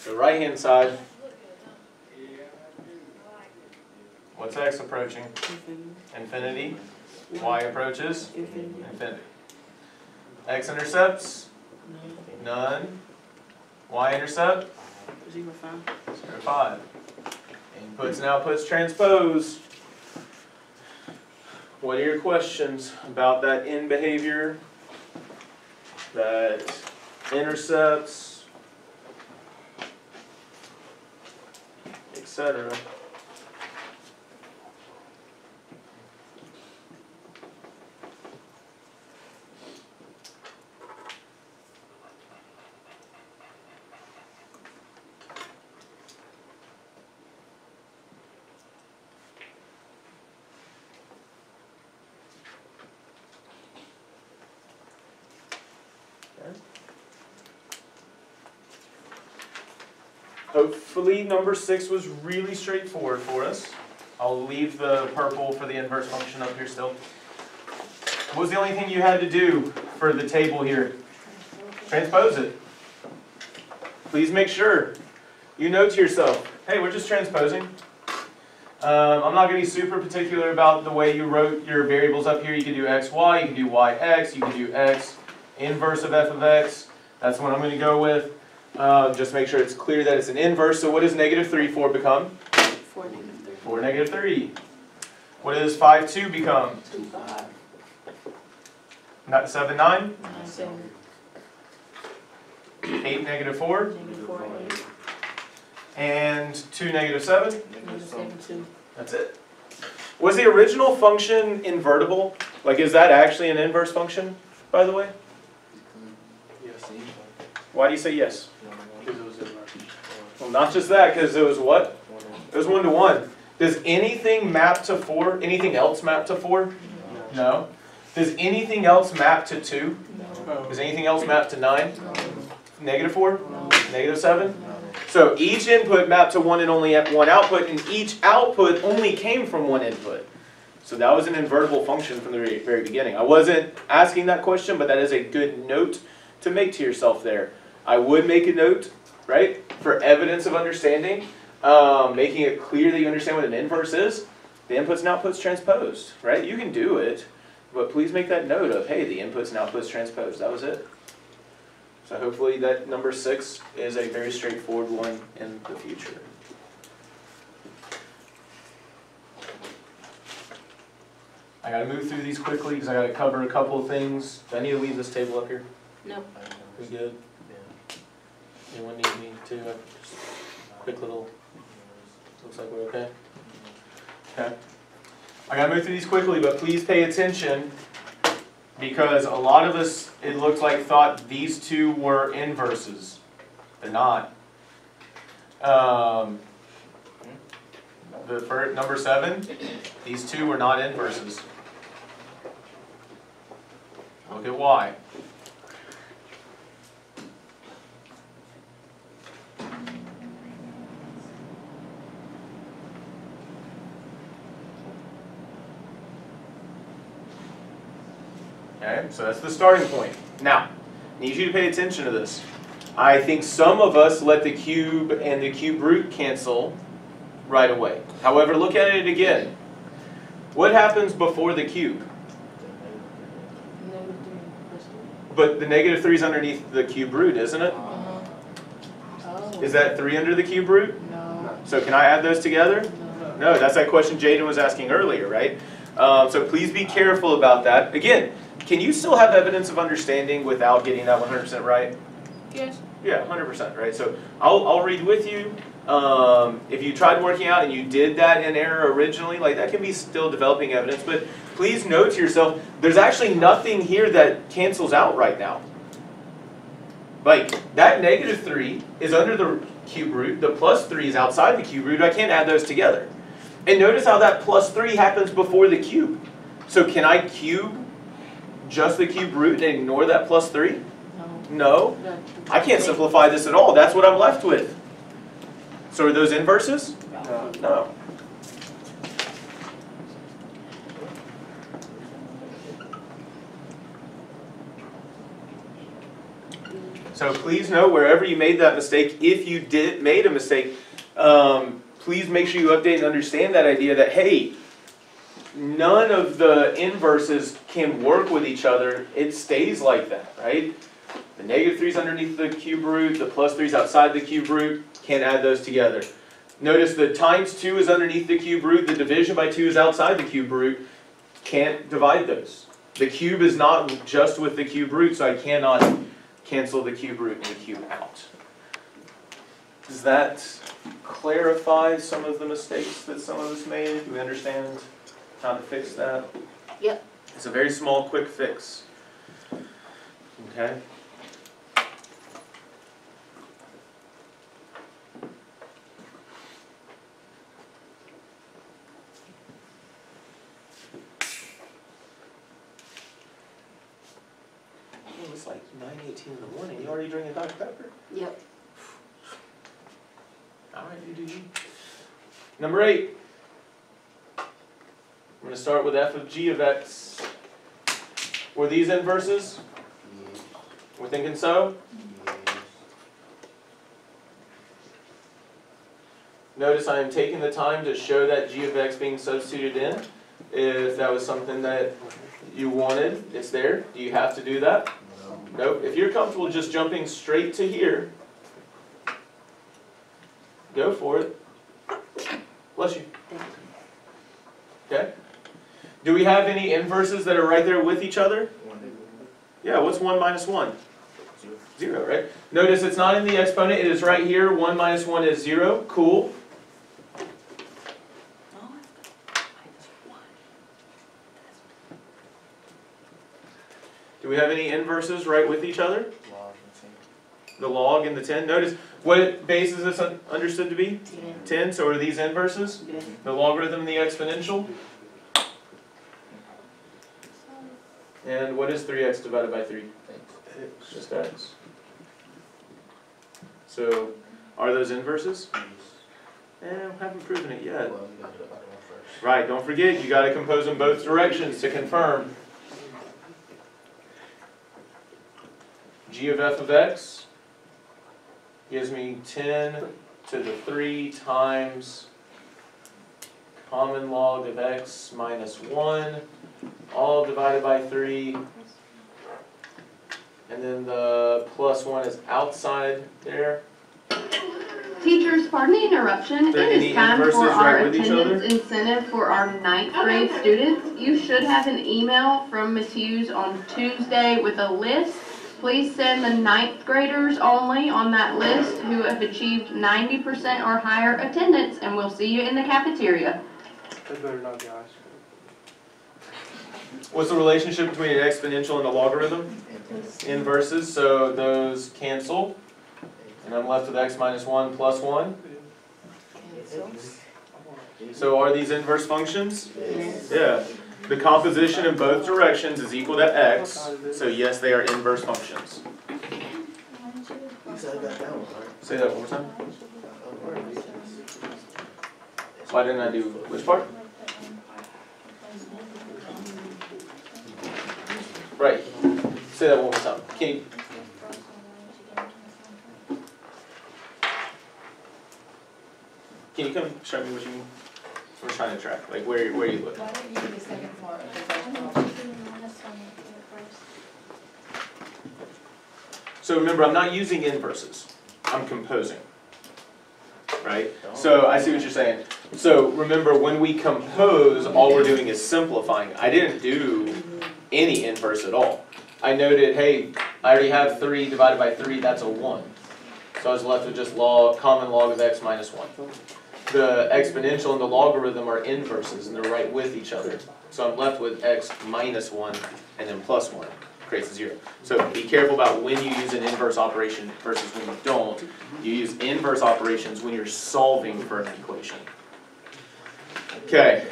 So right hand side, what's x approaching? Infinity. Y approaches? Infinity. X intercepts? None. Y intercept? 0, 5. 0, 5. Inputs and outputs transpose. What are your questions about that in behavior, that intercepts, etc.? Hopefully number 6 was really straightforward for us. I'll leave the purple for the inverse function up here still. What was the only thing you had to do for the table here? Transpose it. Please make sure you note to yourself, hey, we're just transposing. I'm not going to be super particular about the way you wrote your variables up here. You can do x, y, you can do y, x, you can do x inverse of f of x. That's what I'm going to go with. Just make sure it's clear that it's an inverse. So what does negative 3 4 become? 4, negative 3. 4, negative 3. What does 5, 2 become? 2, 5. Not 7, 9? 9, 7. 8, negative 4? Negative 4, 8. And 2, negative 7? Negative 7, 2. That's it. Was the original function invertible? Like, is that actually an inverse function, by the way? Yes. Why do you say yes? Because it was inverse. Well, not just that, because it was what? It was 1 to 1. Does anything map to 4? Anything else map to 4? No. Does anything else map to 2? No. Does anything else map to 9? No. Negative 4? No. Negative 7? No. So each input mapped to 1 and only one output, and each output only came from 1 input. So that was an invertible function from the very beginning. I wasn't asking that question, but that is a good note to make to yourself there. I would make a note, right, for evidence of understanding, making it clear that you understand what an inverse is. The inputs and outputs transposed, right? You can do it, but please make that note of, hey, the inputs and outputs transposed. That was it. So hopefully that number 6 is a very straightforward one in the future. I got to move through these quickly because I got to cover a couple of things. Do I need to leave this table up here? No. We good? Anyone need me to? Just quick little. Looks like we're okay. Okay. I got to move through these quickly, but please pay attention because a lot of us, it looks like, thought these two were inverses. They're not. For number 7, these two were not inverses. Look at why. Okay, so that's the starting point. Now, I need you to pay attention to this. I think some of us let the cube and the cube root cancel right away. However, look at it again. What happens before the cube? Negative 3 plus 3. But the negative 3 is underneath the cube root, isn't it? Oh. Is that 3 under the cube root? No. So can I add those together? No. No, that's that question Jaden was asking earlier, right? So please be careful about that. Again, can you still have evidence of understanding without getting that 100% right? Yes. Yeah, 100%, right? So I'll read with you. If you tried working out and you did that in error originally, like that can be still developing evidence, but please note to yourself, there's actually nothing here that cancels out right now. Like, that negative 3 is under the cube root, the plus 3 is outside the cube root, I can't add those together. And notice how that plus 3 happens before the cube. So can I cube just the cube root and ignore that plus 3? No. I can't simplify this at all. That's what I'm left with. So are those inverses? No. So please note wherever you made that mistake, if you made a mistake, please make sure you update and understand that idea that, hey, none of the inverses can work with each other. It stays like that, right? The negative 3 is underneath the cube root, the plus 3 is outside the cube root, can't add those together. Notice the times 2 is underneath the cube root, the division by 2 is outside the cube root, can't divide those. The cube is not just with the cube root, so I cannot cancel the cube root and the cube out. Does that clarify some of the mistakes that some of us made? Do we understand how to fix that? Yep. It's a very small, quick fix. Okay? Oh, it's like 9:18 in the morning. You already drinking Dr. Pepper? Yep. All right, you do you. Number 8. I'm going to start with f of g of x. Were these inverses? We're thinking so? Notice I am taking the time to show that g of x being substituted in. If that was something that you wanted, it's there. Do you have to do that? Nope. If you're comfortable just jumping straight to here, go for it. Bless you. Okay? Do we have any inverses that are right there with each other? Yeah, what's 1 minus 1? 0, right? Notice it's not in the exponent, it is right here. 1 minus 1 is 0. Cool. Do we have any inverses right with each other? The log and the 10. Notice, what base is this understood to be? 10. So are these inverses? The logarithm and the exponential? And what is 3x divided by 3? Just x. So, are those inverses? We haven't proven it yet. Right, don't forget, you got to compose in both directions to confirm. G of f of x gives me 10 to the 3 times common log of x minus 1, all divided by 3. And then the plus 1 is outside there. Teachers, pardon the interruption. It is time for our attendance incentive for our 9th grade students. You should have an email from Ms. Hughes on Tuesday with a list. Please send the 9th graders only on that list who have achieved 90% or higher attendance, and we'll see you in the cafeteria. That better not be ice What's the relationship between an exponential and a logarithm? Inverses, so those cancel. And I'm left with x minus 1 plus 1. So are these inverse functions? Yes. Yeah. The composition in both directions is equal to x, so yes, they are inverse functions. Say that one more time. Why didn't I do which part? Right. Say that one more time. Can you come show me what you mean? We're trying to track. Like where are you looking? Why don't you do the second part of the first part? So remember, I'm not using inverses. I'm composing. Right? So I see what you're saying. So remember, when we compose, all we're doing is simplifying. I didn't do any inverse at all. I noted, hey, I already have 3 divided by 3, that's a 1. So I was left with just common log of x minus 1. The exponential and the logarithm are inverses, and they're right with each other. So I'm left with x minus 1 and then plus 1. Creates a 0. So be careful about when you use an inverse operation versus when you don't. You use inverse operations when you're solving for an equation. Okay.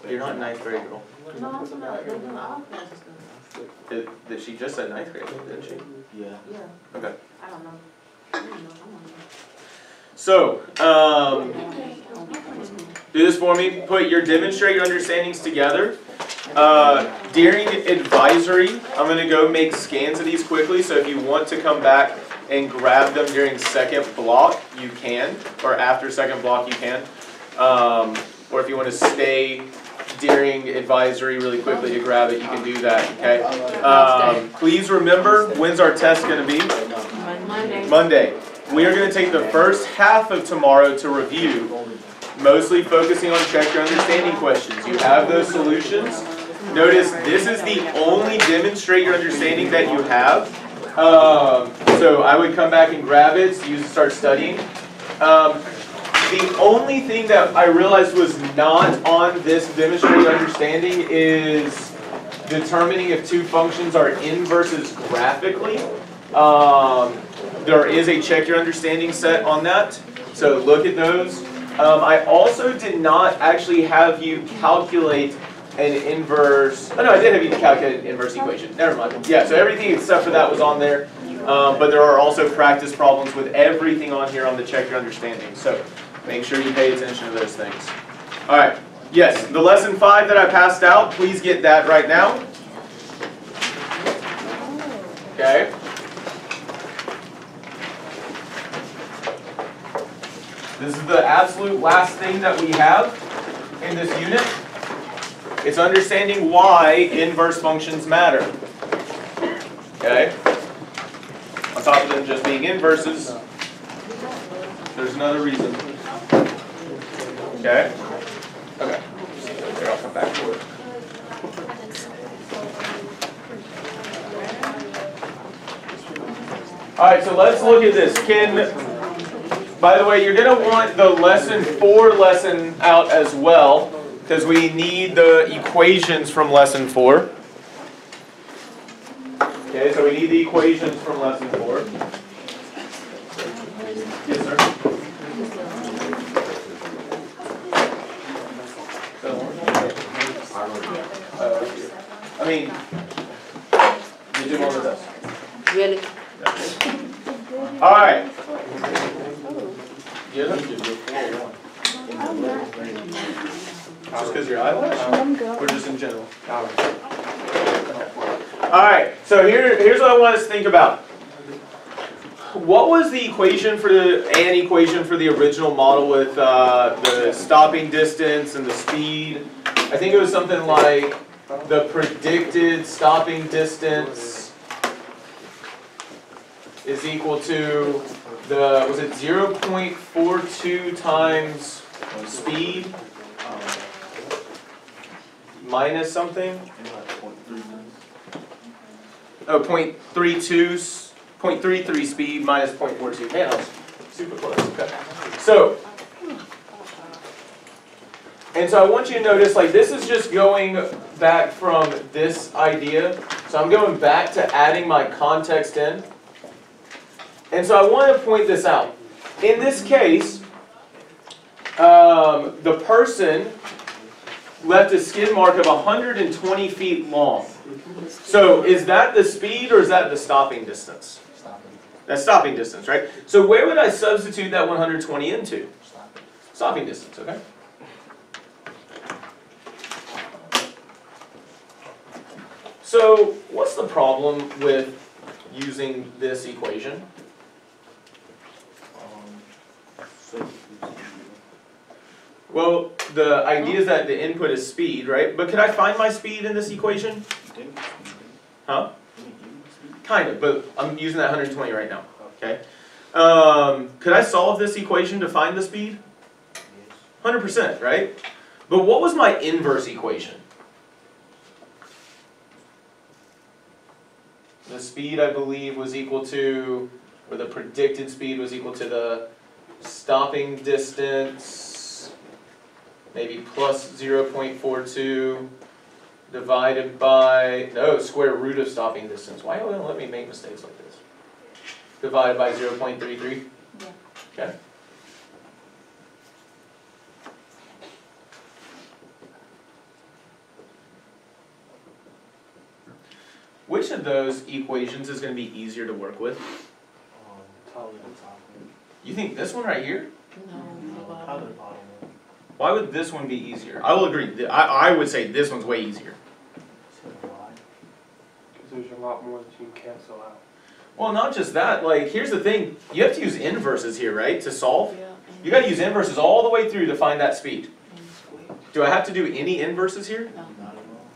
You're not in 9th grade, girl. No, I'm talking about they're doing all classes now. Did she just said 9th grade, didn't she? Yeah. Yeah, Okay. I don't know. I don't know. So, do this for me. Put your demonstrate your understandings together. During advisory, I'm going to go make scans of these quickly, so if you want to come back and grab them during second block, you can, or after second block, you can. Or if you want to stay during advisory really quickly to grab it, you can do that, okay? Please remember, when's our test going to be? Monday. We are going to take the first half of tomorrow to review, mostly focusing on check your understanding questions. You have those solutions. Notice this is the only demonstrate your understanding that you have. So I would come back and grab it so you start studying. The only thing that I realized was not on this demonstrate understanding is determining if two functions are inverses graphically. There is a check your understanding set on that, so look at those. I also did not actually have you calculate an inverse, oh no, I did have you calculate an inverse equation, never mind. Yeah, so everything except for that was on there, but there are also practice problems with everything on here on the check your understanding, so make sure you pay attention to those things. All right, yes, the lesson 5 that I passed out, please get that right now. Okay. This is the absolute last thing that we have in this unit. It's understanding why inverse functions matter. Okay? On top of them just being inverses, there's another reason. Okay? Okay. Here, I'll come back to it. Alright, so let's look at this. By the way, you're going to want the lesson 4 lesson out as well, because we need the equations from lesson 4. Okay, so we need the equations from lesson 4. Yes, sir? I mean, you do one with us. Really? All right. Just because your eyelash? Or just in general? Alright, so here's what I want us to think about. What was the equation for an equation for the original model with the stopping distance and the speed? I think it was something like the predicted stopping distance is equal to the, was it 0.42 times speed minus something? Oh, 0.33 speed minus 0.42. Man, I was super close. Okay. So I want you to notice, like, this is just going back from this idea. So I'm going back to adding my context in. And so I want to point this out. In this case, the person left a skid mark of 120 feet long. So is that the speed or is that the stopping distance? That's stopping distance, right? So where would I substitute that 120 into? Stopping distance, okay? So what's the problem with using this equation? Well, the idea is that the input is speed, right? But could I find my speed in this equation? Huh? Kind of, but I'm using that 120 right now. Okay. Could I solve this equation to find the speed? 100%, right? But what was my inverse equation? The speed, I believe, was equal to, or the predicted speed was equal to the stopping distance, maybe plus 0.42 divided by, no, square root of stopping distance. Why don't they let me make mistakes like this? Divided by 0.33? Yeah. Okay. Which of those equations is going to be easier to work with? You think this one right here? No. Why would this one be easier? I will agree. I would say this one's way easier. lot more that you can cancel out. Well, not just that, like, here's the thing, you have to use inverses here, right, to solve? You gotta use inverses all the way through to find that speed. Do I have to do any inverses here? No.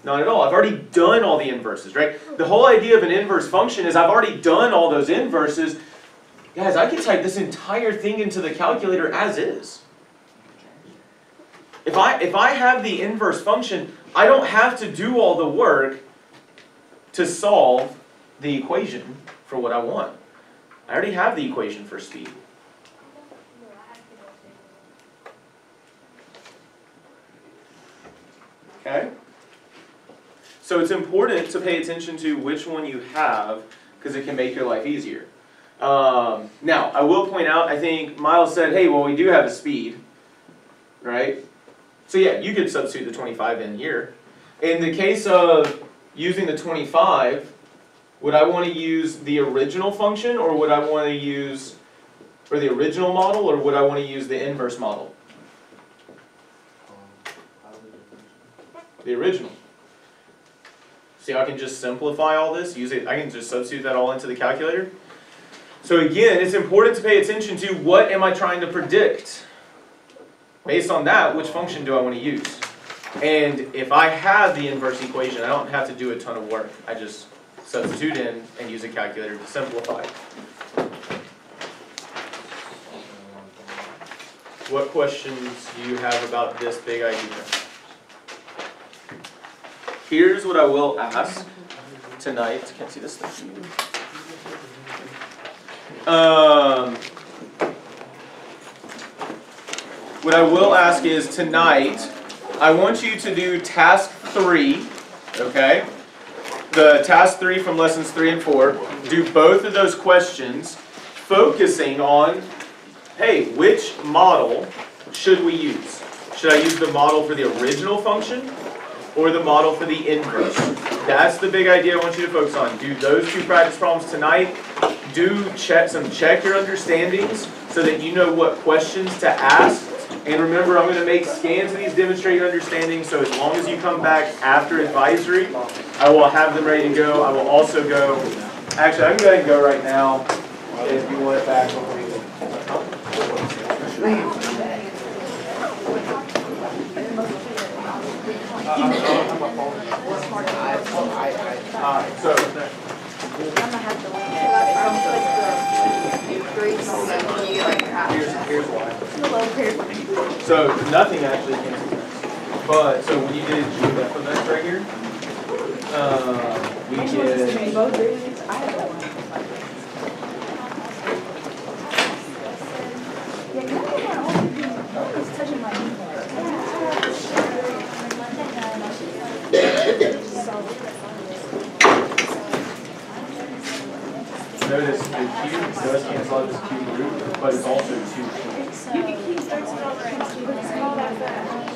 Not at all. I've already done all the inverses, right? The whole idea of an inverse function is I've already done all those inverses. Guys, I can type this entire thing into the calculator as is. If I have the inverse function, I don't have to do all the work to solve the equation for what I want. I already have the equation for speed. Okay? So it's important to pay attention to which one you have, because it can make your life easier. Now, I will point out, I think Miles said, hey, well, we do have a speed, right? So yeah, you could substitute the 25 in here. In the case of using the 25, would I want to use the original function, or would I want to use, or the original model, or would I want to use the inverse model? The original. See how I can just simplify all this? I can just substitute that all into the calculator. So again, it's important to pay attention to what am I trying to predict. Based on that, which function do I want to use? And if I have the inverse equation, I don't have to do a ton of work. I just substitute in and use a calculator to simplify. What questions do you have about this big idea? Here's what I will ask tonight. Can't see this thing. What I will ask is tonight, I want you to do task 3, okay? The task 3 from lessons 3 and 4. Do both of those questions, focusing on, hey, which model should we use? Should I use the model for the original function or the model for the inverse? That's the big idea I want you to focus on. Do those 2 practice problems tonight. Do check your understandings so that you know what questions to ask. And remember, I'm going to make scans of these demonstrate your understanding, so as long as you come back after advisory, I will have them ready to go. I will also go, actually, I can go ahead and go right now if you want it back. Here's why. So nothing actually cancels that. But so when you did GF events right here, we did. Notice the cube does cancel out this cube root, but it's also 2 cubes.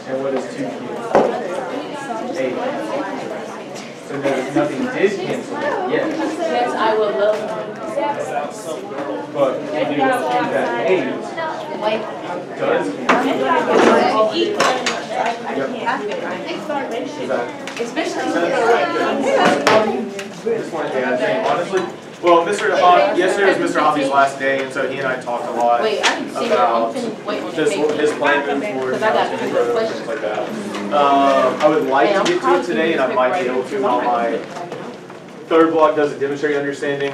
And what is 2 cubes? 8. So notice nothing did cancel it yet. Yes, I will love them. But if you don't cube that 8, does cancel. Honestly, well, yesterday was Mr. Hobby's last day, and so he and I talked a lot about his plan moving forward, things like that. I would like to get to it today, and I might be able to while my 3rd block does a demonstrate understanding.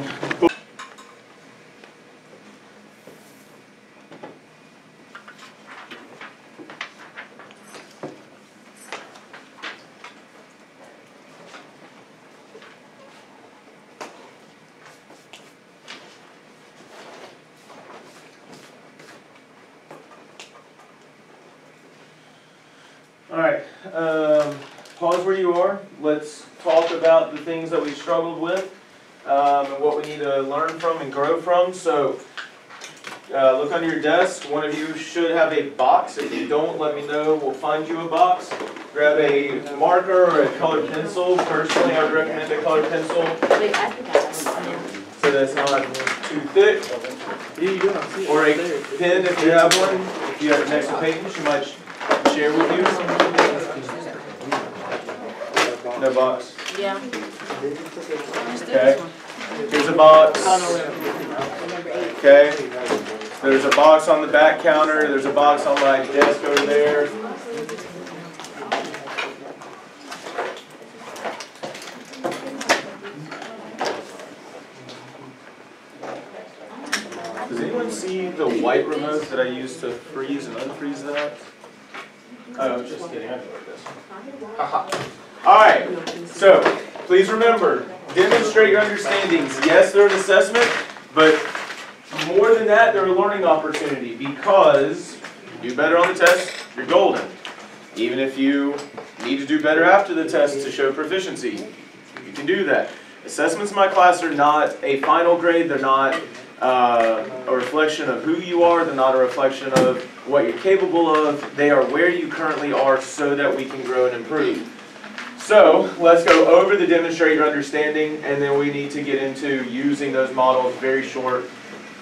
Alright, pause where you are. Let's talk about the things that we struggled with and what we need to learn from and grow from. So, look under your desk. One of you should have a box. If you don't, let me know. We'll find you a box. Grab a marker or a colored pencil. Personally, I would recommend a colored pencil. So that's not too thick. Or a pen if you have one. If you have an extra page, you might share with you. No box. Yeah. Okay. Here's a box. Okay. There's a box on the back counter. There's a box on my desk over there. Does anyone see the white remote that I used to freeze and unfreeze that? Oh, I was just kidding. I know what this. Alright, so please remember, demonstrate your understandings. Yes, they're an assessment, but more than that, they're a learning opportunity because you do better on the test, you're golden. Even if you need to do better after the test to show proficiency, you can do that. Assessments in my class are not a final grade, they're not a reflection of who you are, they're not a reflection of what you're capable of, they are where you currently are so that we can grow and improve. So, let's go over the demonstrate your understanding, and then we need to get into using those models, very short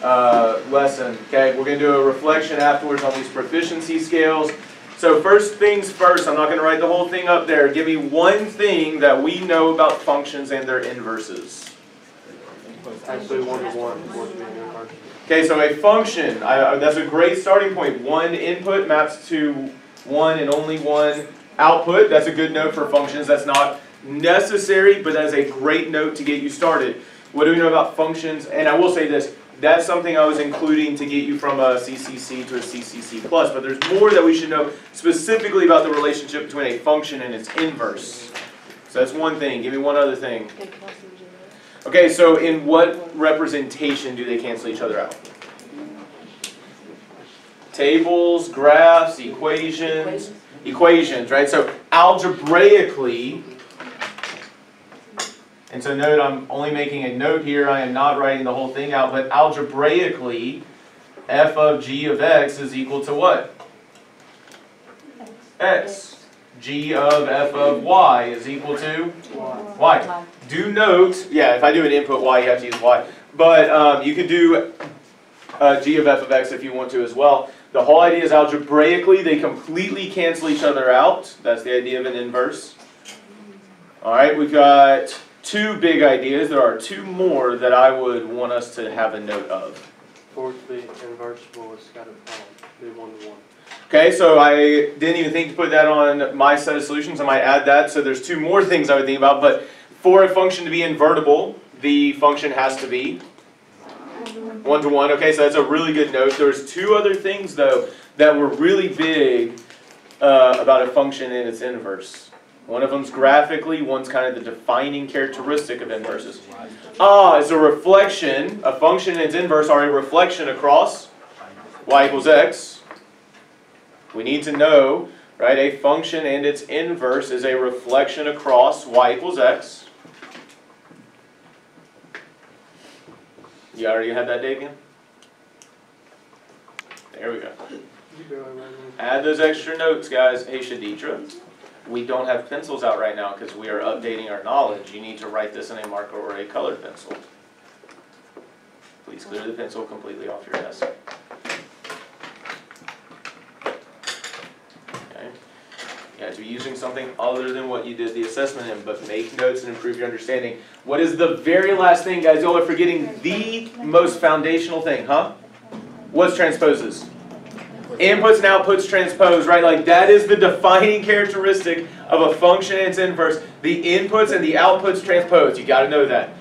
lesson. Okay, we're going to do a reflection afterwards on these proficiency scales. So first things first, I'm not going to write the whole thing up there. Give me one thing that we know about functions and their inverses. Actually, 1-to-1. Okay, so a function, that's a great starting point. One input maps to one and only one output. That's a good note for functions. That's not necessary, but that is a great note to get you started. What do we know about functions? And I will say this, that's something I was including to get you from a CCC to a CCC+, but there's more that we should know specifically about the relationship between a function and its inverse. So that's one thing. Give me one other thing. Okay, so in what representation do they cancel each other out? Tables, graphs, equations. Equations, right? So algebraically, and so note I'm only making a note here, I am not writing the whole thing out, but algebraically, f of g of x is equal to what? X. G of f of y is equal to y. Do note, yeah, if I do an input y, you have to use y. But you could do g of f of x if you want to as well. The whole idea is algebraically, they completely cancel each other out. That's the idea of an inverse. Alright, we've got two big ideas. There are two more that I would want us to have a note of. Fourthly, inversible is scattered column. Do 1-to-1. Okay, so I didn't even think to put that on my set of solutions. I might add that. So there's two more things I would think about. But for a function to be invertible, the function has to be 1-to-1. Okay, so that's a really good note. There's two other things, though, that were really big about a function and its inverse. One of them's graphically, one's kind of the defining characteristic of inverses. It's a reflection. A function and its inverse are a reflection across y equals x. We need to know, right, a function and its inverse is a reflection across y equals x. You already had that, Davian? There we go. Add those extra notes, guys. Hey, Shaditra, we don't have pencils out right now because we are updating our knowledge. You need to write this in a marker or a colored pencil. Please clear the pencil completely off your desk. Okay. You have to be using something other than what you did the assessment in, but make notes and improve your understanding. What is the very last thing, guys? Y'all are forgetting the most foundational thing, huh? What's transposes? Inputs and outputs transpose, right? Like that is the defining characteristic of a function and its inverse. The inputs and the outputs transpose. You got to know that.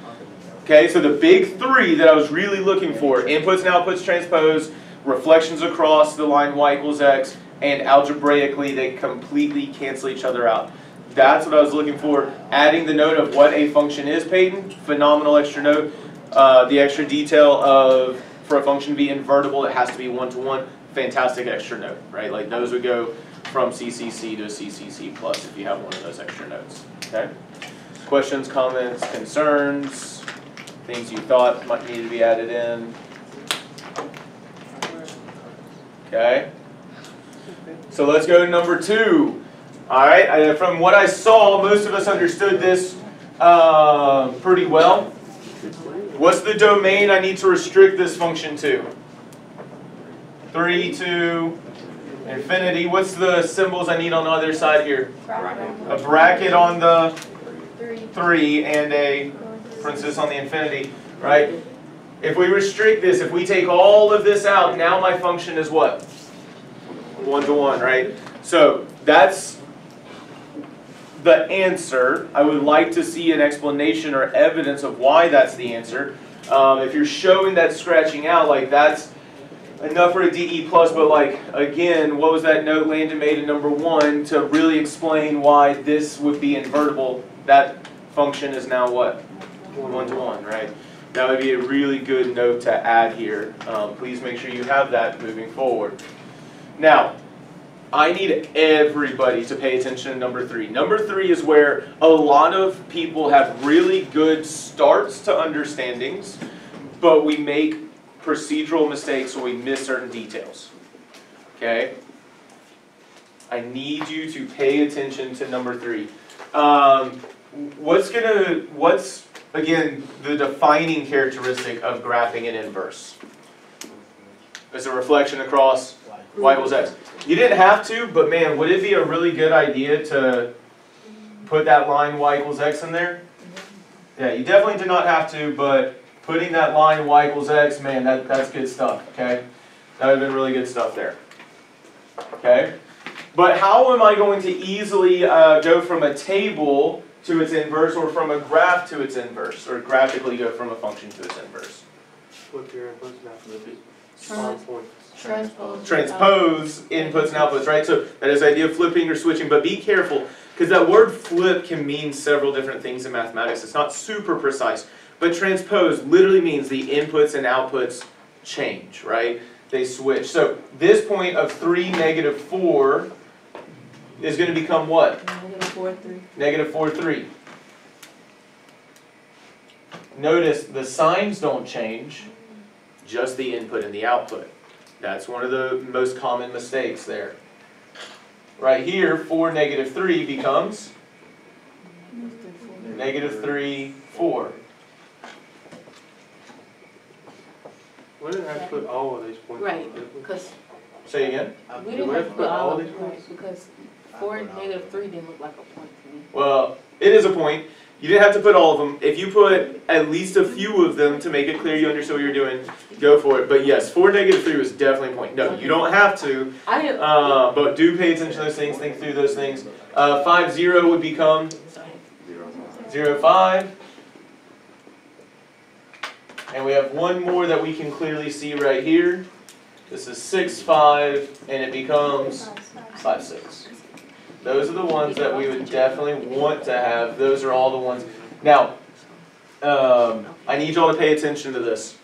Okay, so the big three that I was really looking for, inputs and outputs transpose, reflections across the line y equals x, and algebraically they completely cancel each other out. That's what I was looking for. Adding the note of what a function is, Peyton, phenomenal extra note. The extra detail of, for a function to be invertible, it has to be 1-to-1. Fantastic extra note, right? Like those would go from CCC to CCC plus if you have one of those extra notes, okay? Questions, comments, concerns, things you thought might need to be added in, okay? So let's go to number 2. All right, from what I saw, most of us understood this pretty well. What's the domain I need to restrict this function to? 3 to infinity. What's the symbols I need on the other side here? A bracket on the 3 and a parenthesis on the infinity, right? If we restrict this, if we take all of this out, now my function is what? 1 to 1, right? So that's the answer. I would like to see an explanation or evidence of why that's the answer. If you're showing that scratching out, like that's enough for a DE plus, but like, again, what was that note Landon made in number 1 to really explain why this would be invertible? That function is now what? 1 to 1, right? That would be a really good note to add here. Please make sure you have that moving forward. Now, I need everybody to pay attention to number 3. Number 3 is where a lot of people have really good starts to understandings, but we make procedural mistakes or we miss certain details. Okay? I need you to pay attention to number 3. What's again the defining characteristic of graphing an inverse? It's a reflection across y equals x. You didn't have to, but man, would it be a really good idea to put that line y equals x in there? Yeah, you definitely did not have to, but putting that line y equals x, man, that's good stuff, okay? That would have been really good stuff there. Okay? But how am I going to easily go from a table to its inverse, or from a graph to its inverse, or graphically go from a function to its inverse? Flip your inputs now. Transpose inputs and outputs, right? So that is the idea of flipping or switching, but be careful, because that word flip can mean several different things in mathematics. It's not super precise, but transpose literally means the inputs and outputs change, right? They switch. So this point of 3, negative 4 is going to become what? Negative 4, 3. Negative 4, 3. Notice the signs don't change, just the input and the output. That's one of the most common mistakes there. Right here, 4, negative 3 becomes negative 3, 4. We didn't have to put all of these points. Right, because Say again? we didn't have to put all of them, right, because 4 and negative 3 didn't look like a point to me. Well, it is a point. You didn't have to put all of them. If you put at least a few of them to make it clear you understood what you're doing, go for it. But yes, 4, negative 3 was definitely a point. No, you don't have to, but do pay attention to those things, think through those things. 5, 0 would become 0, 5. And we have one more that we can clearly see right here. This is 6, 5, and it becomes 5, 6. Those are the ones that we would definitely want to have. Those are all the ones. Now, I need y'all to pay attention to this.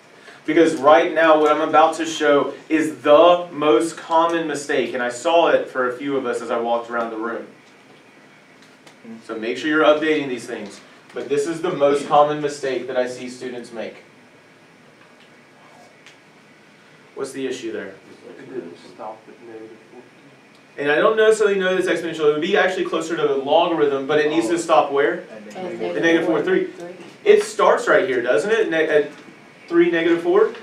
Because right now what I'm about to show is the most common mistake. And I saw it for a few of us as I walked around the room. So make sure you're updating these things. But this is the most common mistake that I see students make. What's the issue there? It didn't stop at negative 4. And I don't necessarily know this exponential. It would be actually closer to a logarithm, but it needs to stop where? At negative 4, 3. It starts right here, doesn't it? At 3, negative 4?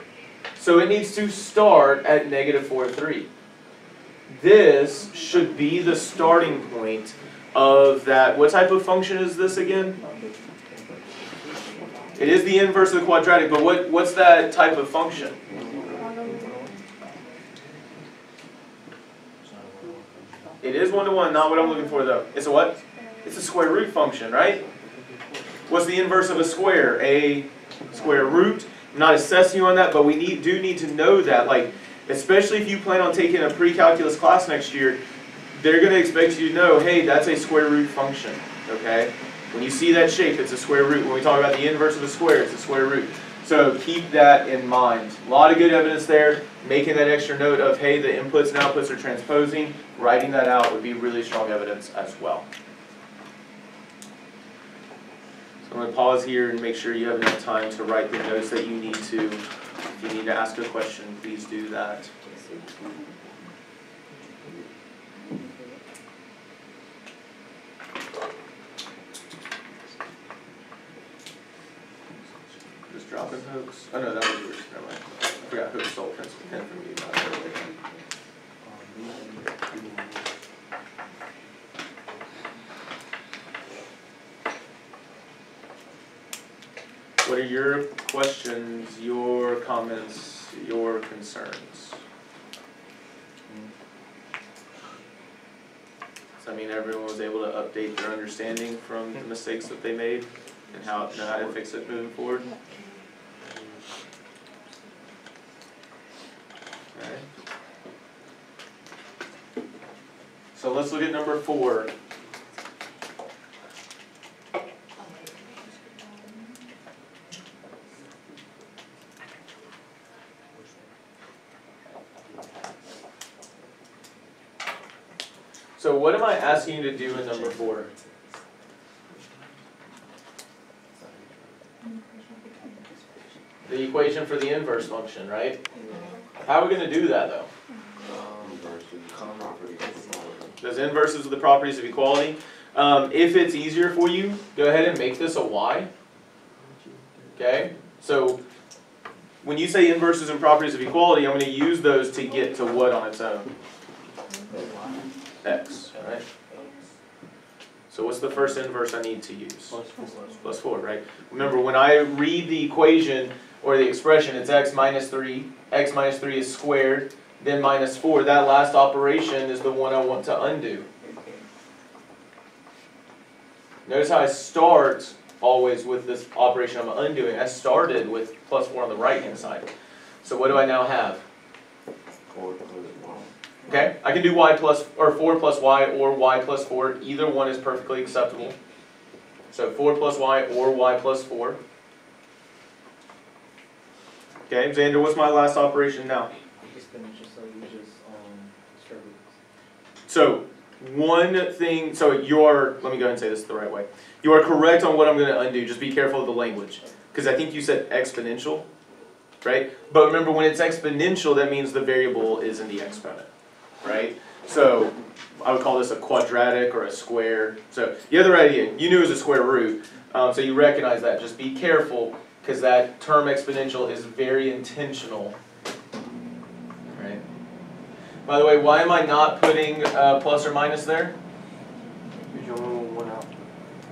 So it needs to start at negative 4, 3. This should be the starting point of that. What type of function is this again? It is the inverse of the quadratic, but what's that type of function? It is 1 to 1, not what I'm looking for though. It's a what? It's a square root function, right? What's the inverse of a square? A square root. I'm not assessing you on that, but we do need to know that. Like, especially if you plan on taking a pre-calculus class next year, they're going to expect you to know, hey, that's a square root function, okay? When you see that shape, it's a square root. When we talk about the inverse of a square, it's a square root. So keep that in mind. A lot of good evidence there. Making that extra note of, hey, the inputs and outputs are transposing. Writing that out would be really strong evidence as well. So I'm going to pause here and make sure you have enough time to write the notes that you need to. If you need to ask a question, please do that. Just dropping hooks. Oh no, that was yours. Never mind. I forgot Hook stole principal pen from you. What are your questions, your comments, your concerns? Does that mean everyone was able to update their understanding from the mistakes that they made and how to fix it moving forward? Okay. So let's look at number 4. So what am I asking you to do in number 4? The equation for the inverse function, right? How are we going to do that though? Those inverses of the properties of equality. If it's easier for you, go ahead and make this a y. Okay? So when you say inverses and properties of equality, I'm going to use those to get to what on its own? X, right? So what's the first inverse I need to use? Plus 4, right? Remember, when I read the equation or the expression, it's x minus 3. X minus 3 is squared, then minus 4. That last operation is the one I want to undo. Notice how I start always with this operation I'm undoing. I started with plus 4 on the right-hand side. So what do I now have? 4 plus 1. Okay, I can do y plus, or 4 plus y or y plus 4. Either one is perfectly acceptable. So 4 plus y or y plus 4. Okay, Xander, what's my last operation now? So one thing, so you're, let me go ahead and say this the right way. You are correct on what I'm going to undo. Just be careful of the language. Because I think you said exponential, right? But remember, when it's exponential, that means the variable is in the exponent, right? So I would call this a quadratic or a square. So the other idea, you knew it was a square root, so you recognize that. Just be careful, because that term exponential is very intentional. Right? By the way, why am I not putting plus or minus there? Because you only want one out.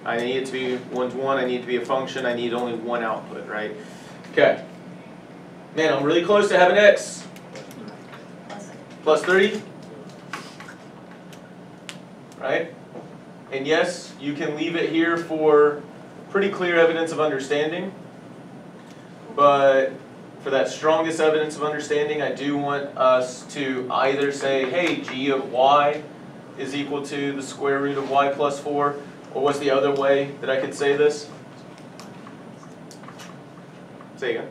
I need it to be 1 to 1, I need it to be a function, I need only one output, right? Okay. Man, I'm really close to having x. Plus 3. Right? And yes, you can leave it here for pretty clear evidence of understanding. But for that strongest evidence of understanding, I do want us to either say, hey, g of y is equal to the square root of y plus 4, or what's the other way that I could say this? Say again.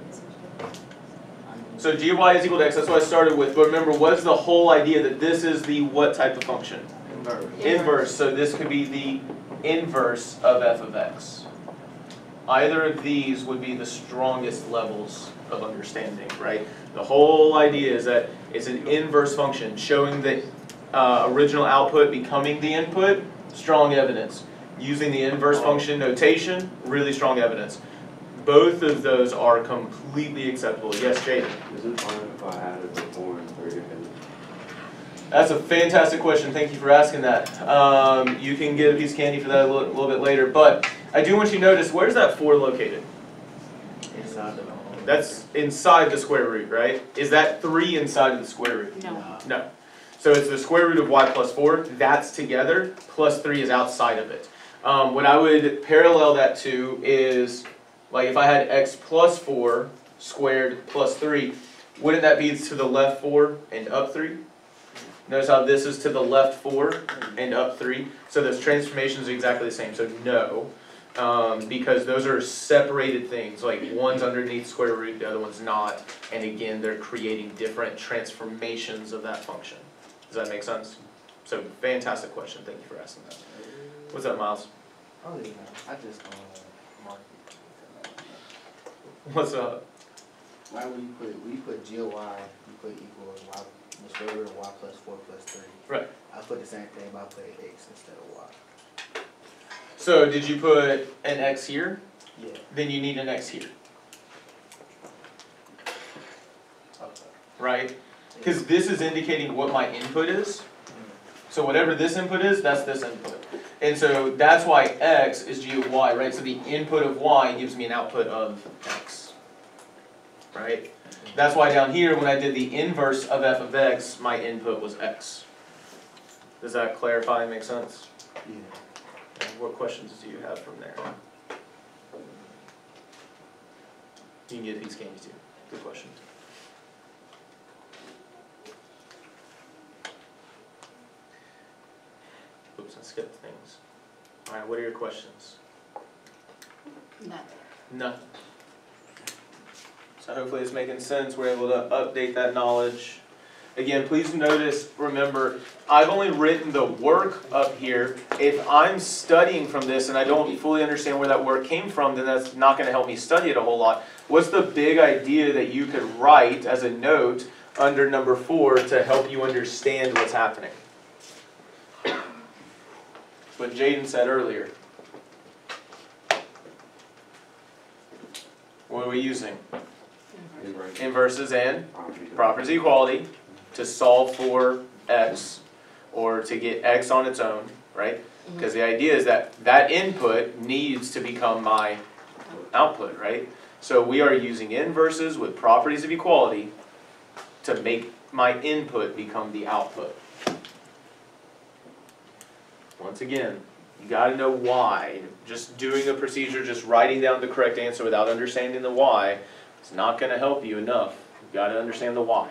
So g of y is equal to x, that's what I started with. But remember, what's the whole idea that this is the what type of function? Inverse. So this could be the inverse of f of x. Either of these would be the strongest levels of understanding, right? The whole idea is that it's an inverse function, showing the original output becoming the input, strong evidence. Using the inverse function notation, really strong evidence. Both of those are completely acceptable. Yes, Jaden? Is it fine if I added the 4 and 3 together? That's a fantastic question. Thank you for asking that. You can get a piece of candy for that a little bit later. But I do want you to notice, where's that 4 located? Inside of That's inside the square root, right? Is that 3 inside of the square root? No. No. So it's the square root of y plus 4. That's together. Plus 3 is outside of it. What I would parallel that to is, like if I had x plus 4 squared plus 3, wouldn't that be to the left 4 and up 3? Notice how this is to the left 4 and up 3. So those transformations are exactly the same. So no, because those are separated things. Like one's underneath square root, the other one's not. And again, they're creating different transformations of that function. Does that make sense? So fantastic question. Thank you for asking that. What's up, Miles? Oh yeah, I just mark it. What's up? Why we put g of y, we put equals y, the square root of y plus 4 plus 3. Right. I put the same thing, but I put x instead of y. So did you put an x here? Yeah. Then you need an x here, Okay. right? Because this is indicating what my input is. So whatever this input is, that's this input. And so that's why x is g of y, right? So the input of y gives me an output of x, right? That's why down here, when I did the inverse of f of x, my input was x. Does that clarify and make sense? Yeah. And what questions do you have from there? You can get these candies too. Good questions. Oops, I skipped things. All right, what are your questions? Nothing. Nothing. So hopefully it's making sense. We're able to update that knowledge. Again, please notice, remember, I've only written the work up here. If I'm studying from this and I don't fully understand where that work came from, then that's not going to help me study it a whole lot. What's the big idea that you could write as a note under number 4 to help you understand what's happening? What Jaden said earlier. What are we using? Inverses and properties of equality to solve for x, or to get x on its own, right? Because the idea is that that input needs to become my output, right? So we are using inverses with properties of equality to make my input become the output. Once again, you got to know why. Just doing a procedure, just writing down the correct answer without understanding the why, it's not going to help you enough. You've got to understand the why.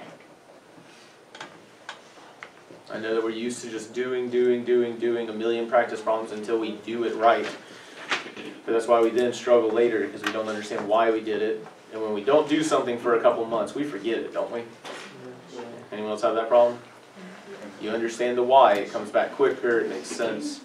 I know that we're used to just doing a million practice problems until we do it right. But that's why we then struggle later, because we don't understand why we did it. And when we don't do something for a couple months, we forget it, don't we? Anyone else have that problem? You understand the why, it comes back quicker, it makes sense.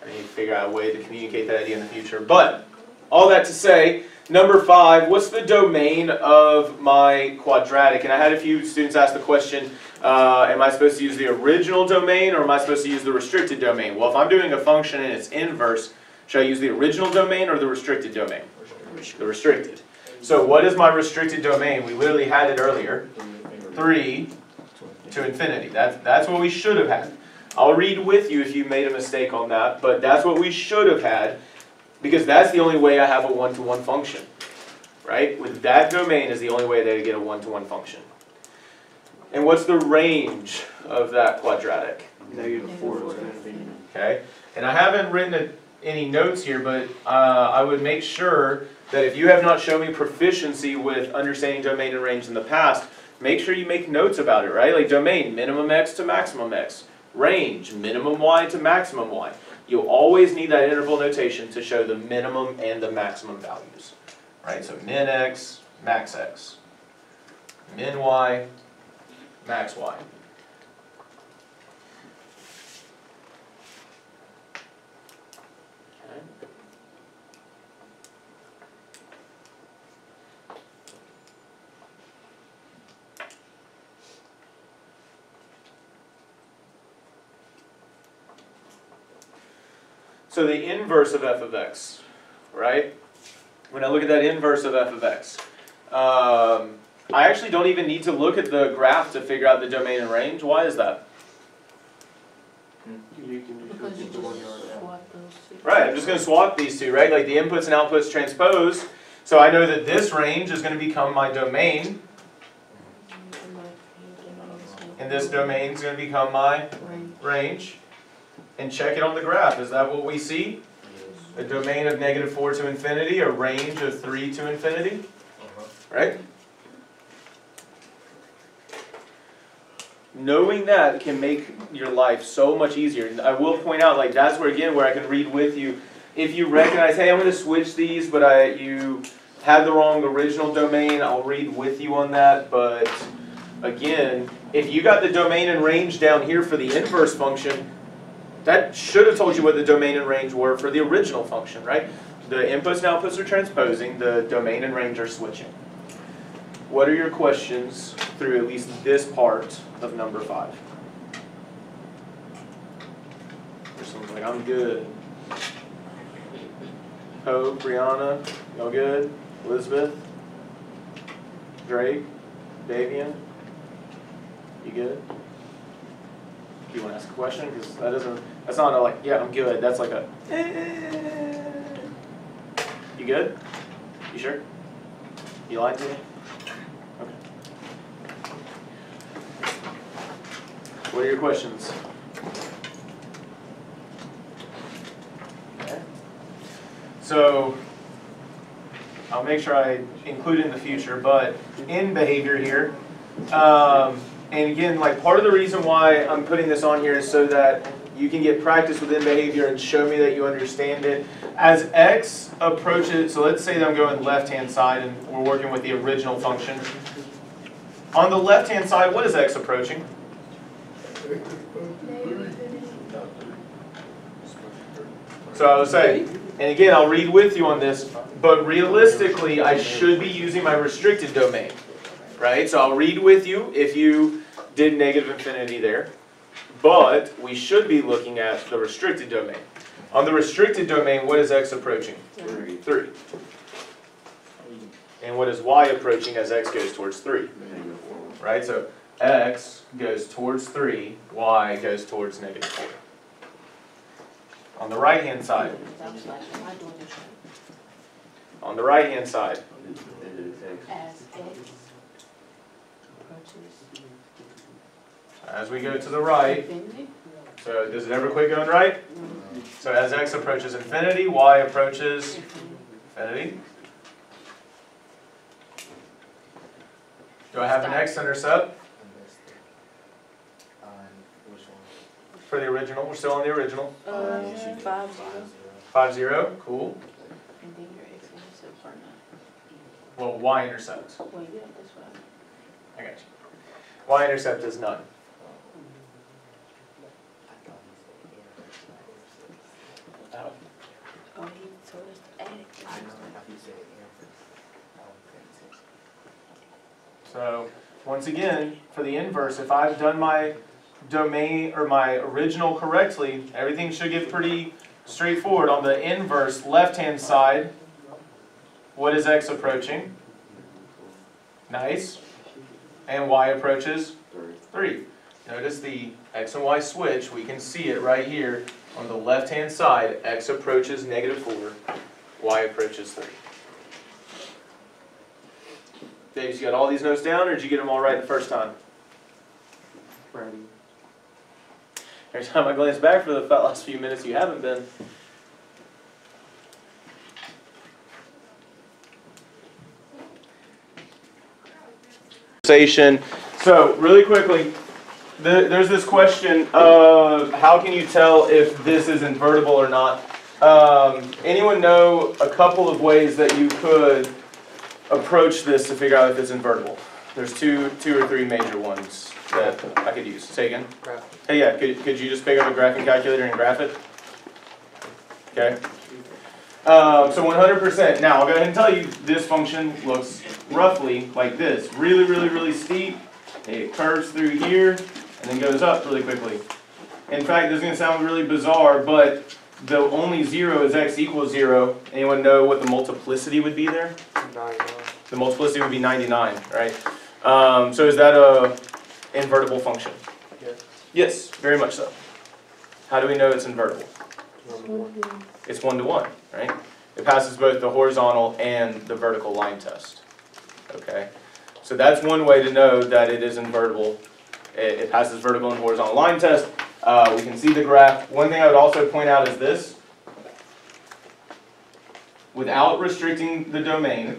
I need to figure out a way to communicate that idea in the future. But, all that to say, number 5, what's the domain of my quadratic? And I had a few students ask the question, am I supposed to use the original domain or am I supposed to use the restricted domain? Well, if I'm doing a function and it's inverse, should I use the original domain or the restricted domain? The restricted. So what is my restricted domain? We literally had it earlier. 3 to infinity. That's what we should have had. I'll read with you if you made a mistake on that, but that's what we should have had, because that's the only way I have a one-to-one function, right? With that domain is the only way that I get a one-to-one function. And what's the range of that quadratic? -4 is going to be. Okay, and I haven't written any notes here, but I would make sure that if you have not shown me proficiency with understanding domain and range in the past, make sure you make notes about it, right? Like domain, minimum x to maximum x. Range, minimum y to maximum y. You'll always need that interval notation to show the minimum and the maximum values, right? So min x, max x. Min y, max y. So the inverse of f of x, right? When I look at that inverse of f of x, I actually don't even need to look at the graph to figure out the domain and range. Why is that? You can just Because you repeat the one just yard out. swap those two. Right, I'm just going to swap these two, right? Like the inputs and outputs transpose. So I know that this range is going to become my domain, and this domain is going to become my range. And check it on the graph. Is that what we see? A domain of -4 to infinity, a range of 3 to infinity, right? Knowing that can make your life so much easier. And I will point out, like, that's where, again, where I can read with you. If you recognize, hey, I'm going to switch these, but you had the wrong original domain, I'll read with you on that. But again, if you got the domain and range down here for the inverse function, that should have told you what the domain and range were for the original function, right? The inputs and outputs are transposing, the domain and range are switching. What are your questions through at least this part of number 5? Someone's like, I'm good. Poe, Brianna, y'all good? Elizabeth? Drake? Davian? You good? Do you want to ask a question? Because that's not a like, yeah, I'm good. That's like a, you good? You sure? You lied to me? Okay. What are your questions? Okay. So, I'll make sure I include it in the future, but in behavior here, and again, like part of the reason why I'm putting this on here is so that you can get practice within behavior and show me that you understand it. As x approaches, so let's say that I'm going left-hand side and we're working with the original function. On the left-hand side, what is x approaching? So I would say, and again, I'll read with you on this, but realistically, I should be using my restricted domain, right? So I'll read with you if you did negative infinity there, but we should be looking at the restricted domain. On the restricted domain, what is x approaching? 3. And what is y approaching as x goes towards 3? Right, so x goes towards 3, y goes towards negative 4. On the right-hand side. On the right-hand side. As we go to the right, so does it ever quit going right? So as x approaches infinity, y approaches infinity. Do I have an x-intercept? Which one? For the original, we're still on the original. 5, 5, 0, cool. and then your x-intercepts are not. Well, y-intercept. Well, yeah, that's what I got you. Y-intercept is none. Oh, he told us to add it. I know, I think you said inverse. So, once again, for the inverse, if I've done my domain or my original correctly, everything should get pretty straightforward. On the inverse left-hand side, what is x approaching? Nice. And y approaches 3. Notice the x and y switch. We can see it right here. On the left-hand side, x approaches negative 4, y approaches 3. Dave, you got all these notes down, or did you get them all right the first time? Ready. Every time I glance back for the last few minutes, you haven't been. So, really quickly, there's this question of how can you tell if this is invertible or not? Anyone know a couple of ways that you could approach this to figure out if it's invertible? There's two or three major ones that I could use. Say again? Graph. Hey, yeah, could you just pick up a graphing calculator and graph it? Okay. So 100%. Now, I'll go ahead and tell you this function looks roughly like this. Really, really, really steep. It curves through here and then goes up really quickly. In fact, this is going to sound really bizarre, but the only 0 is x equals 0. Anyone know what the multiplicity would be there? 99. The multiplicity would be 99, right? So is that a invertible function? Yes. Yes, very much so. How do we know it's invertible? It's 1-to-1, right? It passes both the horizontal and the vertical line test. Okay? So that's one way to know that it is invertible. It passes vertical and horizontal line test. We can see the graph. One thing I would also point out is this. Without restricting the domain,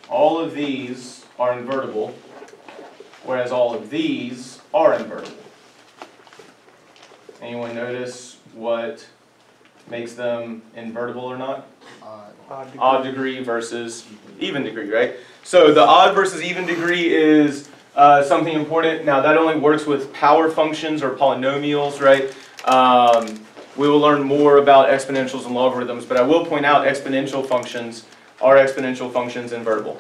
all of these are invertible, whereas all of these are invertible. Anyone notice what makes them invertible or not? Odd degree versus even degree, right? So the odd versus even degree is something important. Now that only works with power functions or polynomials, right? We will learn more about exponentials and logarithms, but I will point out exponential functions are exponential functions invertible.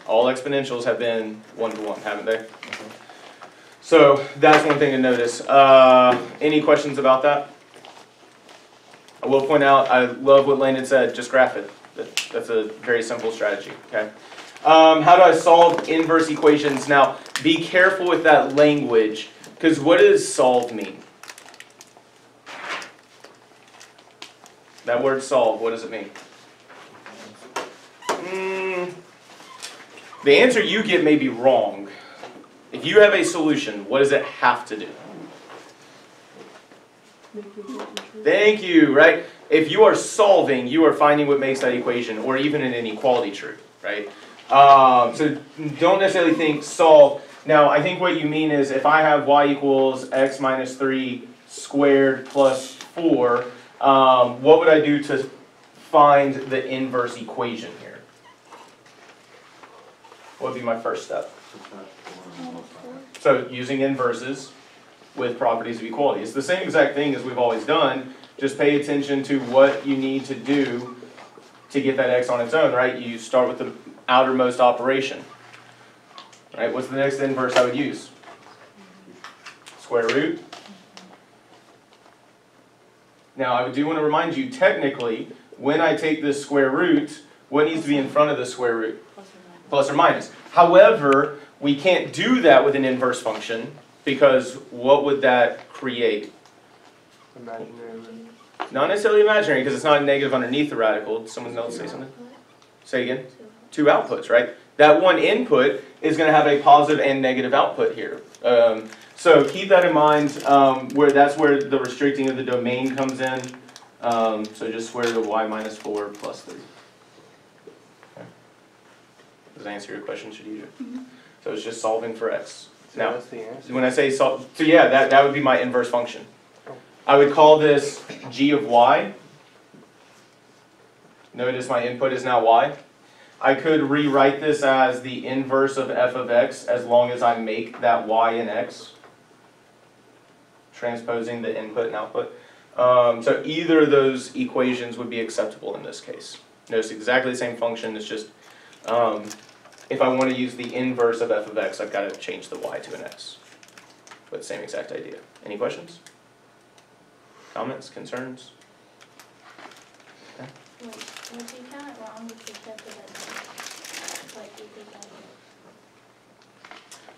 All exponentials have been 1-to-1, haven't they? So that's one thing to notice. Any questions about that? I will point out, I love what Landon said, just graph it. That's a very simple strategy, okay? How do I solve inverse equations? Now, be careful with that language, because what does solve mean? That word solve, what does it mean? The answer you get may be wrong. If you have a solution, what does it have to do? Thank you, right? If you are solving, you are finding what makes that equation, or even an inequality true, right? So don't necessarily think solve. Now, I think what you mean is if I have y equals x minus 3 squared plus 4, what would I do to find the inverse equation here? What would be my first step? So using inverses with properties of equality. It's the same exact thing as we've always done. Just pay attention to what you need to do to get that x on its own, right? You start with the outermost operation. Right? What's the next inverse I would use? Square root. Now, I do want to remind you, technically, when I take this square root, what needs to be in front of the square root? Plus or minus. However, we can't do that with an inverse function, because what would that create? Imaginary. Not necessarily imaginary, because it's not a negative underneath the radical. Someone else say something? Say again? Two outputs, right? That one input is going to have a positive and negative output here. So keep that in mind, where that's where the restricting of the domain comes in. So just square root of y minus 4 plus 3. Okay. Does that answer your question, Shadija? So it's just solving for x. Now, that's the answer. when I say solve, so yeah, that would be my inverse function. I would call this g of y. Notice my input is now y. I could rewrite this as the inverse of f of x as long as I make that y in x. Transposing the input and output. So either of those equations would be acceptable in this case. Notice exactly the same function, it's just if I want to use the inverse of f of x, I've got to change the y to an x. But same exact idea. Any questions? Comments? Concerns? Okay. Wait, was you count it wrong if you kept it as like equals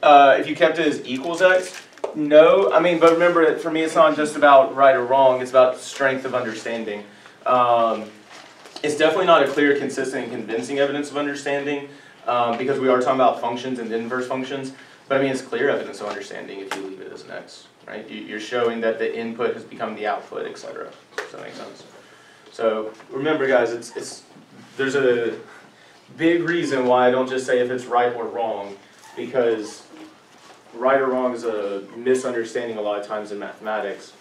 x? If you kept it as equals x? No. I mean, but remember, for me, it's not just about right or wrong. It's about strength of understanding. It's definitely not a clear, consistent, and convincing evidence of understanding because we are talking about functions and inverse functions. But I mean, it's clear evidence of understanding if you leave it as an x, right? You're showing that the input has become the output, etc. Does that make sense? So remember, guys, there's a big reason why I don't just say if it's right or wrong, because right or wrong is a misunderstanding a lot of times in mathematics.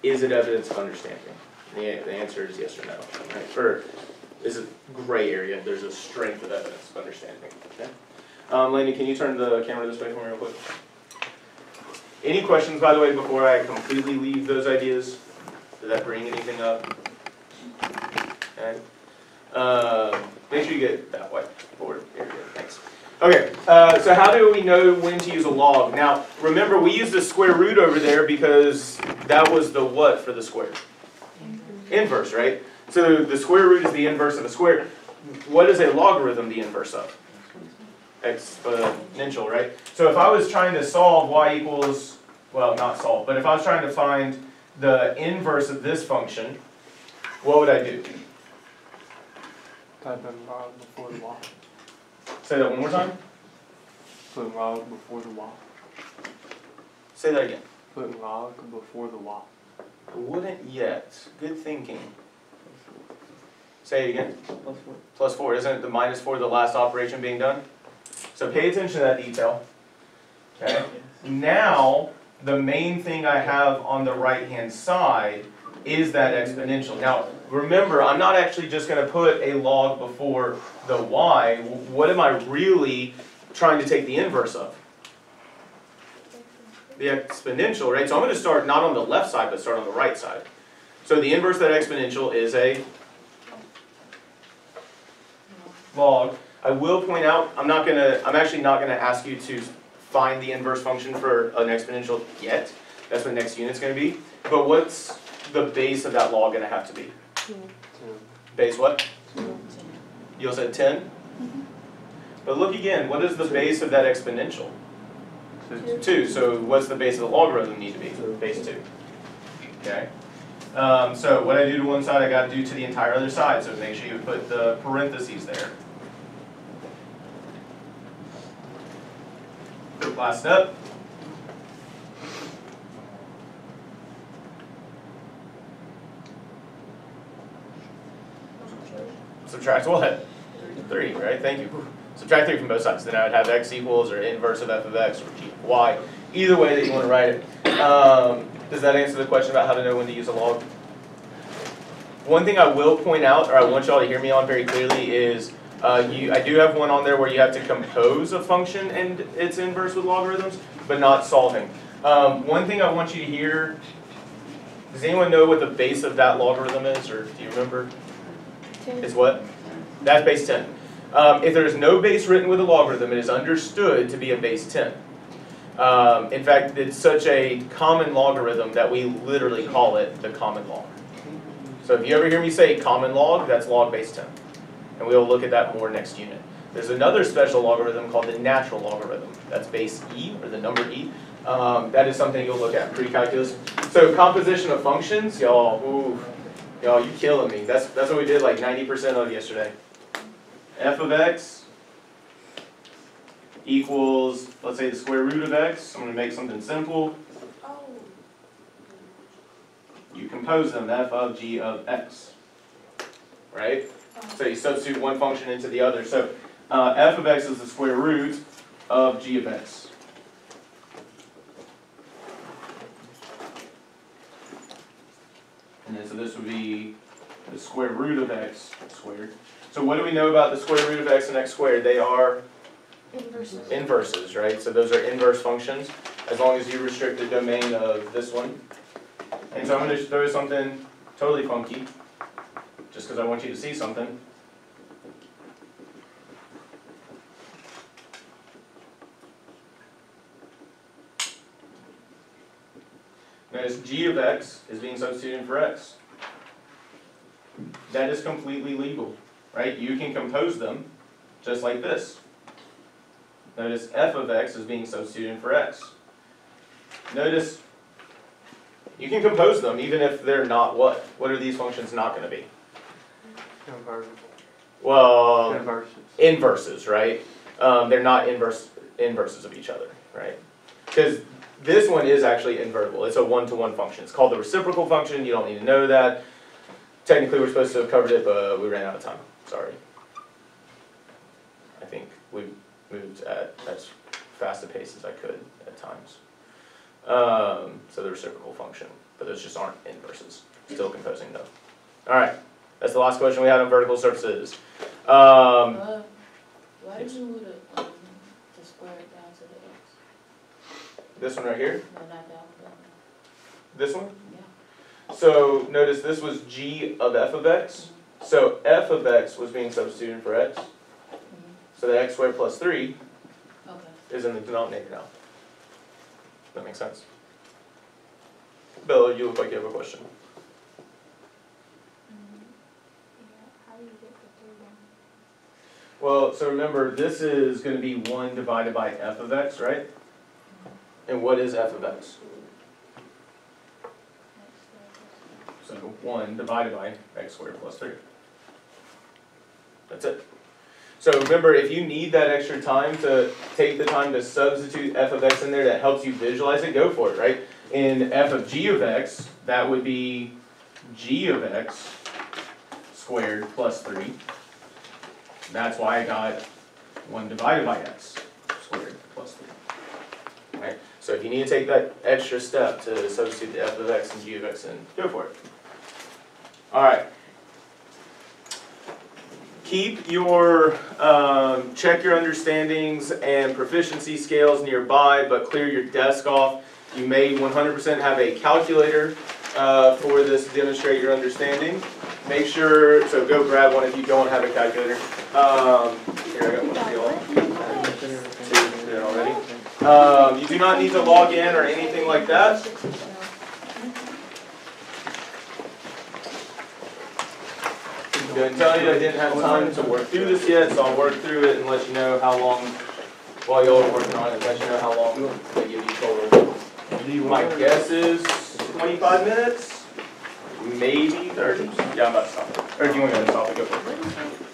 Is it evidence of understanding? The answer is yes or no. Right? Or is it gray area? There's a strength of evidence of understanding. Okay. Landon, can you turn the camera this way for me real quick? Any questions, by the way, before I completely leave those ideas? Did that bring anything up? Okay. Make sure you get that white board area. Thanks. Okay, so how do we know when to use a log? Now, remember, we used the square root over there because that was the what for the square? Inverse, right? So the square root is the inverse of a square. What is a logarithm the inverse of? Exponential, right? So if I was trying to solve y equals, well, not solve, but if I was trying to find the inverse of this function, what would I do? Type in log before the y. Say that one more time. Put log before the y. Say that again. Put log before the y. Wouldn't yet. Good thinking. Say it again. Plus 4. Isn't it the minus 4 the last operation being done? So pay attention to that detail. Okay. Now, the main thing I have on the right-hand side is that exponential. Now, remember, I'm not actually just going to put a log before the y. What am I really trying to take the inverse of? The exponential, right? So I'm going to start not on the left side, but start on the right side. So the inverse of that exponential is a log. I will point out, I'm actually not going to ask you to find the inverse function for an exponential yet. That's what next unit's going to be. But what's the base of that log going to have to be? 2. Base what? 2. You all said 10? But look again, what is the base of that exponential? 2. So what's the base of the logarithm need to be? Base 2. Okay. So what I do to one side, I got to do to the entire other side. So make sure you put the parentheses there. Last step. Subtract what? 3, right? Thank you. Subtract 3 from both sides. Then I would have x equals or inverse of f of x or g of y. Either way that you want to write it. Does that answer the question about how to know when to use a log? One thing I will point out, or I want y'all to hear me on very clearly, is I do have one on there where you have to compose a function and its inverse with logarithms, but not solving. One thing I want you to hear, does anyone know what the base of that logarithm is, or do you remember? 10. Is what? That's base 10. If there is no base written with a logarithm, it is understood to be a base 10. In fact, it's such a common logarithm that we literally call it the common log. So if you ever hear me say common log, that's log base 10. And we'll look at that more next unit. There's another special logarithm called the natural logarithm. That's base e, or the number e. That is something you'll look at pre-calculus. So composition of functions, y'all, you killing me. That's what we did like 90% of yesterday. F of x equals, let's say, the square root of x. I'm going to make something simple. You compose them, f of g of x, right? So you substitute one function into the other. So f of x is the square root of g of x. And then so this would be the square root of x squared. So what do we know about the square root of x and x squared? They are inverses, right? So those are inverse functions, as long as you restrict the domain of this one. And so I'm going to throw something totally funky, just because I want you to see something. Notice g of x is being substituted for x. That is completely legal, right? You can compose them just like this. Notice f of x is being substituted for x. Notice you can compose them even if they're not what? What are these functions not going to be? Invertible. Well, Inverses. inverses, right? They're not inverses of each other, right? Because this one is actually invertible. It's a one-to-one function. It's called the reciprocal function. You don't need to know that. Technically, we're supposed to have covered it, but we ran out of time. Sorry. I think we moved at as fast a pace as I could at times. So the reciprocal function, but those just aren't inverses. Still composing though. All right, that's the last question we had on vertical surfaces. Why did you move the square down to the x? This one right here. No, not that one. This one. Yeah. So notice this was g of f of x. So f of x was being substituted for x. So the x squared plus 3 Okay. is in the denominator now. That makes sense? Bella, you look like you have a question. How do you get the 3 1? Well, so remember, this is going to be 1 divided by f of x, right? And what is f of x? So 1 divided by x squared plus 3. That's it. So remember, if you need that extra time to take the time to substitute f of x in there that helps you visualize it, go for it, right? In f of g of x, that would be g of x squared plus 3. That's why I got 1 divided by x squared plus 3. Right? So if you need to take that extra step to substitute the f of x and g of x in, go for it. All right. Keep your, check your understandings and proficiency scales nearby, but clear your desk off. You may 100% have a calculator for this to demonstrate your understanding. Make sure, so go grab one if you don't have a calculator. Here, I got one for y'all. Did it already. You do not need to log in or anything like that. Go ahead and tell you I didn't have time to work through this yet, so I'll work through it and let you know how long, while y'all are working on it, let you know how long they give you total. My guess is 25 minutes, maybe 30. Yeah, I'm about to stop it. Or do you want to go ahead and stop it? Go for it.